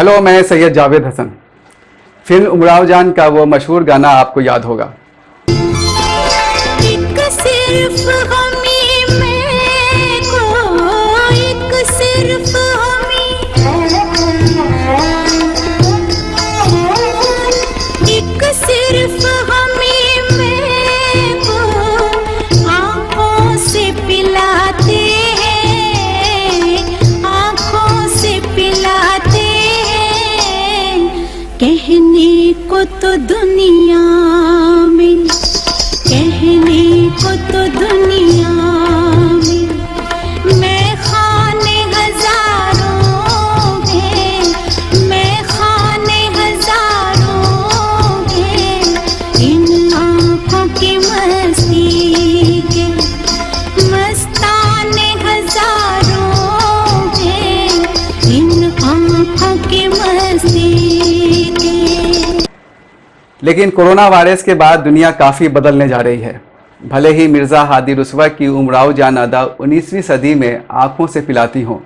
Hello, मैं Syed Javed Hasan. Film Umrao जान का वो मशहूर गाना आपको याद होगा। एक सिर्फ हमी में को, एक सिर्फ हमी, एक सिर्फ हमी में को आँखों से पिलाते हैं, आँखों से पिलाते हैं। कहने को तो दुनिया में, कहने को तो दुनिया में मैं खाने हजारों हैं, मैं खाने हजारों हैं। इन आँखों की मस्ती के मस्ताने हजारों हैं, इन आँखों की मस्ती के। लेकिन कोरोना वायरस के बाद दुनिया काफ़ी बदलने जा रही है। भले ही मिर्ज़ा हादी रुस्वा की उमराव जान अदा 19वीं सदी में आँखों से पिलाती हों,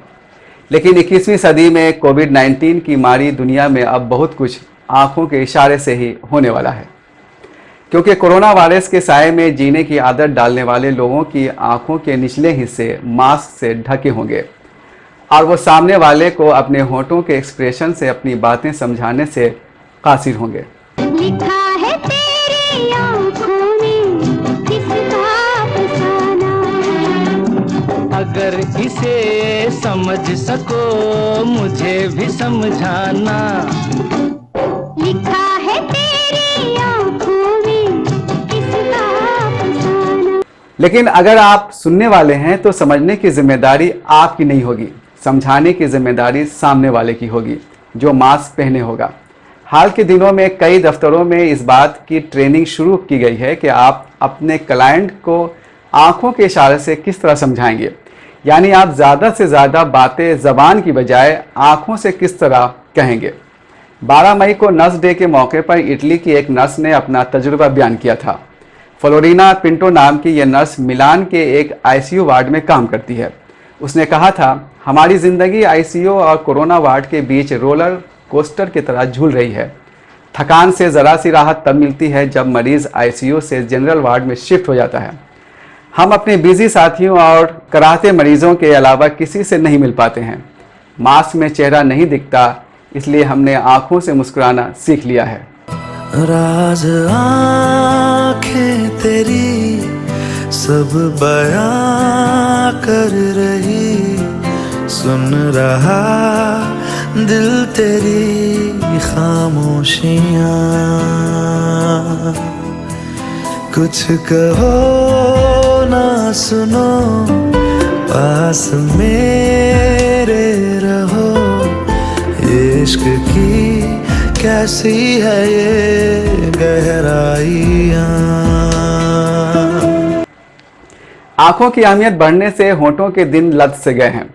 लेकिन 21वीं सदी में कोविड-19 की मारी दुनिया में अब बहुत कुछ आँखों के इशारे से ही होने वाला है। क्योंकि कोरोना वायरस के साए में जीने की आदत डालने वाले लोगों की आँखों के निचले हिस्से मास्क से ढके होंगे और वो सामने वाले को अपने होठों के एक्सप्रेशन से अपनी बातें समझाने से कासिर होंगे। लिखा है तेरी आँखों में किसका अफसाना, अगर इसे समझ सको मुझे भी समझाना। लिखा है तेरी आँखों में किसका अफसाना। लेकिन अगर आप सुनने वाले हैं तो समझने की जिम्मेदारी आपकी नहीं होगी, समझाने की जिम्मेदारी सामने वाले की होगी जो मास्क पहने होगा। हाल के दिनों में कई दफ्तरों में इस बात की ट्रेनिंग शुरू की गई है कि आप अपने क्लाइंट को आंखों के इशारे से किस तरह समझाएंगे, यानी आप ज़्यादा से ज़्यादा बातें ज़बान की बजाय आंखों से किस तरह कहेंगे। 12 मई को नर्स डे के मौके पर इटली की एक नर्स ने अपना तजुर्बा बयान किया था। फ्लोरिना पिंटो नाम की यह नर्स मिलान के एक आईसीयू वार्ड में काम करती है। उसने कहा था, हमारी ज़िंदगी आईसीयू और कोरोना वार्ड के बीच रोलर कोस्टर की तरह झूल रही है। थकान से ज़रा सी राहत तब मिलती है जब मरीज़ आईसीयू से जनरल वार्ड में शिफ्ट हो जाता है। हम अपने बिजी साथियों और कराहते मरीजों के अलावा किसी से नहीं मिल पाते हैं। मास्क में चेहरा नहीं दिखता, इसलिए हमने आंखों से मुस्कुराना सीख लिया है। राज आँखें तेरी सब बयां कर रही, सुन रहा दिल तेरी खामोशियाँ। कुछ कहो ना सुनो, पास मेरे रहो, इश्क की कैसी है ये गहराइयाँ। आंखों की अहमियत बढ़ने से होठों के दिन लत से गए हैं।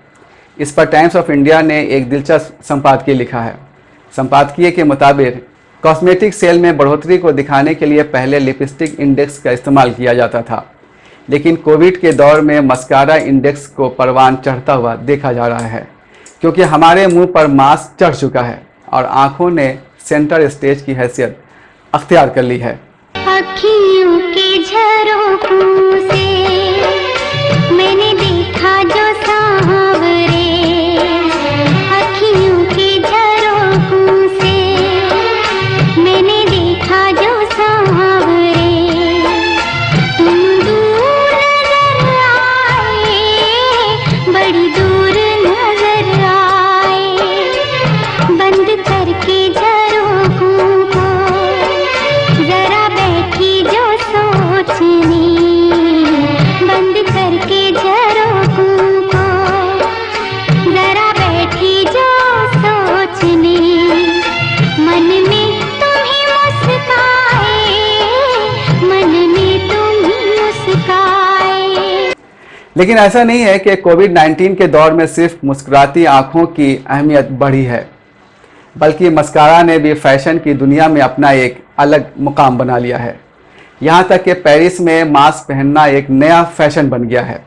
इस पर टाइम्स ऑफ इंडिया ने एक दिलचस्प संपादकीय लिखा है। संपादकीय के मुताबिक कॉस्मेटिक सेल में बढ़ोतरी को दिखाने के लिए पहले लिपस्टिक इंडेक्स का इस्तेमाल किया जाता था, लेकिन कोविड के दौर में मस्कारा इंडेक्स को परवान चढ़ता हुआ देखा जा रहा है, क्योंकि हमारे मुंह पर मास्क चढ़ चुका है और आंखों ने सेंटर स्टेज की हैसियत अख्तियार कर ली है। अखियों के झरोखों से मैंने देखा जो सांवरे, अखियों के झरोखों से मैंने देखा जो सांवरे। तुम दूर नजर आए, बड़ी दूर नजर आए, बंद करके झरोखों को जरा बैठी जो सोचने, बंद करके झरोखों को जरा बैठी जो सोचने। मन में तुम ही मुस्काए, मन में तुम ही मुस्काए। लेकिन ऐसा नहीं है कि कोविड-19 के दौर में सिर्फ मुस्कुराती आंखों की अहमियत बढ़ी है, बल्कि मस्कारा ने भी फैशन की दुनिया में अपना एक अलग मुकाम बना लिया है। यहाँ तक कि पेरिस में मास्क पहनना एक नया फैशन बन गया है।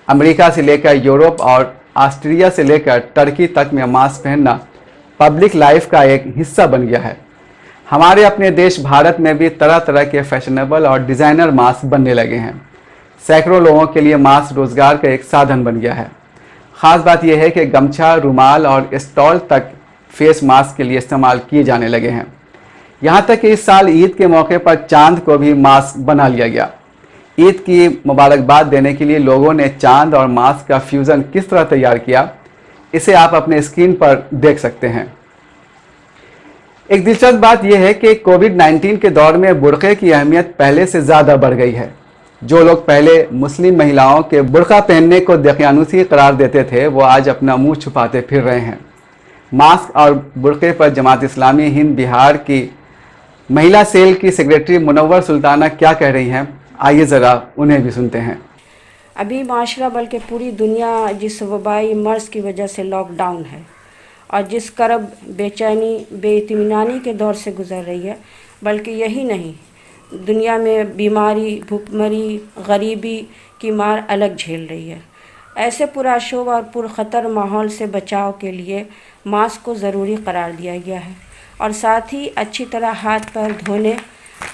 अमेरिका से लेकर यूरोप और ऑस्ट्रिया से लेकर टर्की तक में मास्क पहनना पब्लिक लाइफ का एक हिस्सा बन गया है। हमारे अपने देश भारत में भी तरह तरह के फैशनेबल और डिज़ाइनर मास्क बनने लगे हैं। सैकड़ों लोगों के लिए मास्क रोजगार का एक साधन बन गया है। ख़ास बात यह है कि गमछा, रुमाल और स्टॉल तक फेस मास्क के लिए इस्तेमाल किए जाने लगे हैं। यहाँ तक कि इस साल ईद के मौके पर चांद को भी मास्क बना लिया गया। ईद की मुबारकबाद देने के लिए लोगों ने चांद और मास्क का फ्यूज़न किस तरह तैयार किया, इसे आप अपने स्क्रीन पर देख सकते हैं। एक दिलचस्प बात यह है कि कोविड-19 के दौर में बुर्के की अहमियत पहले से ज़्यादा बढ़ गई है। जो लोग पहले मुस्लिम महिलाओं के बुर्का पहनने को दकियानूसी करार देते थे, वो आज अपना मुंह छुपाते फिर रहे हैं। मास्क और बुर्के पर जमात इस्लामी हिंद बिहार की महिला सेल की सेक्रेटरी मुनव्वर सुल्ताना क्या कह रही हैं, आइए ज़रा उन्हें भी सुनते हैं। अभी माशरा बल्कि पूरी दुनिया जिस वबाई मर्ज़ की वजह से लॉकडाउन है और जिस करब बेचैनी बेइत्मीनानी के दौर से गुज़र रही है, बल्कि यही नहीं, दुनिया में बीमारी, भुखमरी, गरीबी की मार अलग झेल रही है। ऐसे पुरशोर और पुरख़तर माहौल से बचाव के लिए मास्क को ज़रूरी करार दिया गया है और साथ ही अच्छी तरह हाथ पैर धोने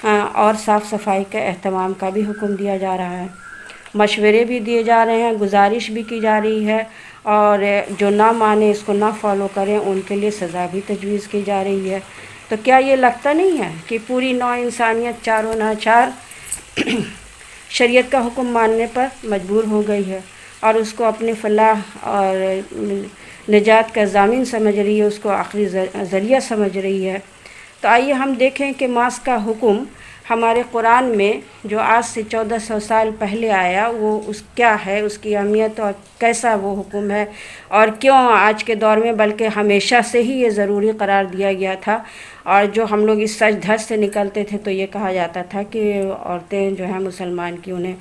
और साफ़ सफाई के अहतमाम का भी हुक्म दिया जा रहा है। मशवरे भी दिए जा रहे हैं, गुजारिश भी की जा रही है और जो ना माने, इसको ना फॉलो करें, उनके लिए सज़ा भी तजवीज़ की जा रही है। तो क्या ये लगता नहीं है कि पूरी नौ इंसानियत चारों नाचार शरीयत का हुक्म मानने पर मजबूर हो गई है और उसको अपने फलाह और निजात का ज़ामिन समझ रही है, उसको आखिरी ज़रिया समझ रही है। तो आइए हम देखें कि मास्क का हुक्म हमारे कुरान में जो आज से 1400 साल पहले आया, वो क्या है, उसकी अहमियत और कैसा वो हुक्म है और क्यों आज के दौर में, बल्कि हमेशा से ही ये ज़रूरी करार दिया गया था। और जो हम लोग इस सच धज से निकलते थे तो ये कहा जाता था कि औरतें जो हैं मुसलमान की, उन्हें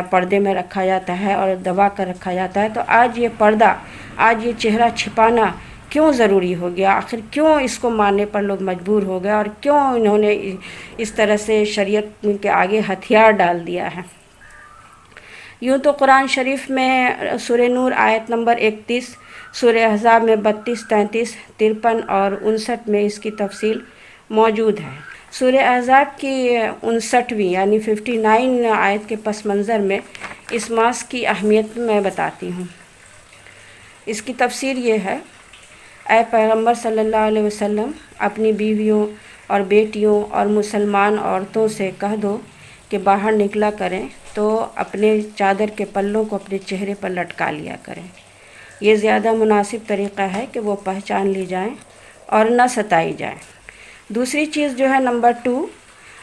पर्दे में रखा जाता है और दबा कर रखा जाता है। तो आज ये पर्दा, आज ये चेहरा छिपाना क्यों ज़रूरी हो गया? आखिर क्यों इसको मानने पर लोग मजबूर हो गए और क्यों इन्होंने इस तरह से शरीयत के आगे हथियार डाल दिया है? यूँ तो कुरान शरीफ में सूरह नूर आयत नंबर 31, सूरह अहज़ाब में 32, 33, 53 और 59 में इसकी तफसील मौजूद है। सूरह अहज़ाब की 59वीं यानी 59 आयत के पस मंज़र में इस मास्क की अहमियत मैं बताती हूँ। इसकी तफसीर ये है, ऐ पैगम्बर सल्लल्लाहु अलैहि वसल्लम, अपनी बीवियों और बेटियों और मुसलमान औरतों से कह दो कि बाहर निकला करें तो अपने चादर के पल्लों को अपने चेहरे पर लटका लिया करें। ये ज़्यादा मुनासिब तरीक़ा है कि वो पहचान ली जाएं और न सताई जाएं। दूसरी चीज़ जो है नंबर 2,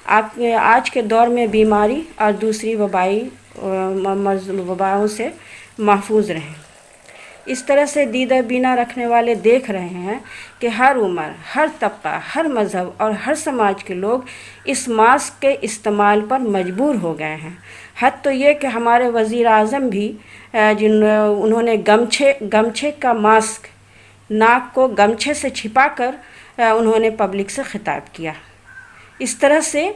आप आज के दौर में बीमारी और दूसरी वबाओं से महफूज रहें। इस तरह से दीदा बीना रखने वाले देख रहे हैं कि हर उम्र, हर तबका, हर मज़हब और हर समाज के लोग इस मास्क के इस्तेमाल पर मजबूर हो गए हैं। हद तो ये कि हमारे वज़ीर आज़म भी उन्होंने गमछे का मास्क, नाक को गमछे से छिपाकर उन्होंने पब्लिक से खिताब किया। इस तरह से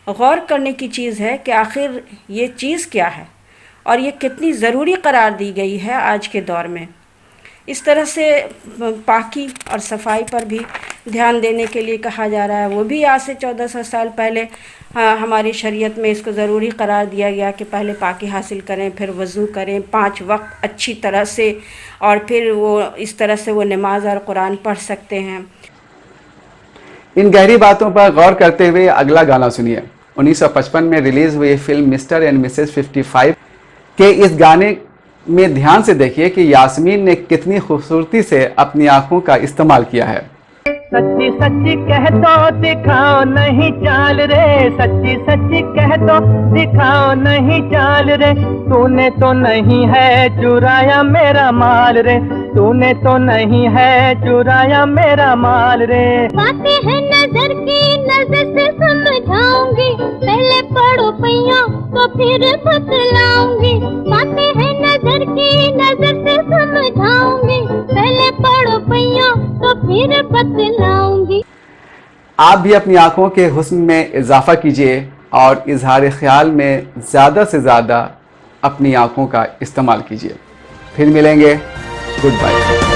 गौर करने की चीज़ है कि आखिर ये चीज़ क्या है और ये कितनी ज़रूरी करार दी गई है आज के दौर में। इस तरह से पाकी और सफाई पर भी ध्यान देने के लिए कहा जा रहा है। वो भी आज से 1400 साल पहले हमारी शरीयत में इसको ज़रूरी करार दिया गया कि पहले पाकी हासिल करें, फिर वज़ू करें 5 वक्त अच्छी तरह से, और फिर वो इस तरह से वो नमाज और कुरान पढ़ सकते हैं। इन गहरी बातों पर गौर करते हुए अगला गाना सुनिए। 1955 में रिलीज़ हुई फिल्म मिस्टर एंड मिसेस 55 के इस गाने में ध्यान से देखिए कि यास्मीन ने कितनी खूबसूरती से अपनी आंखों का इस्तेमाल किया है। सच्ची सच्ची कह दो दिखाओ नहीं चाल रे, सच्ची सच्ची कह दो दिखाओ नहीं चाल रे, तूने तो नहीं है चुराया मेरा माल रे, तूने तो नहीं है चुराया मेरा माल रे। बातें हैं नजर की, नजर से समझाऊंगी, पहले पढ़ो पैया तो फिर बतलाऊंगी। बातें हैं नजर की, नजर से समझाऊंगी, पहले पढ़ो पैया तो फिर बतलाऊंगी। आप भी अपनी आंखों के हुस्न में इजाफा कीजिए और इजहार ख्याल में ज़्यादा से ज़्यादा अपनी आंखों का इस्तेमाल कीजिए। फिर मिलेंगे, गुड बाय।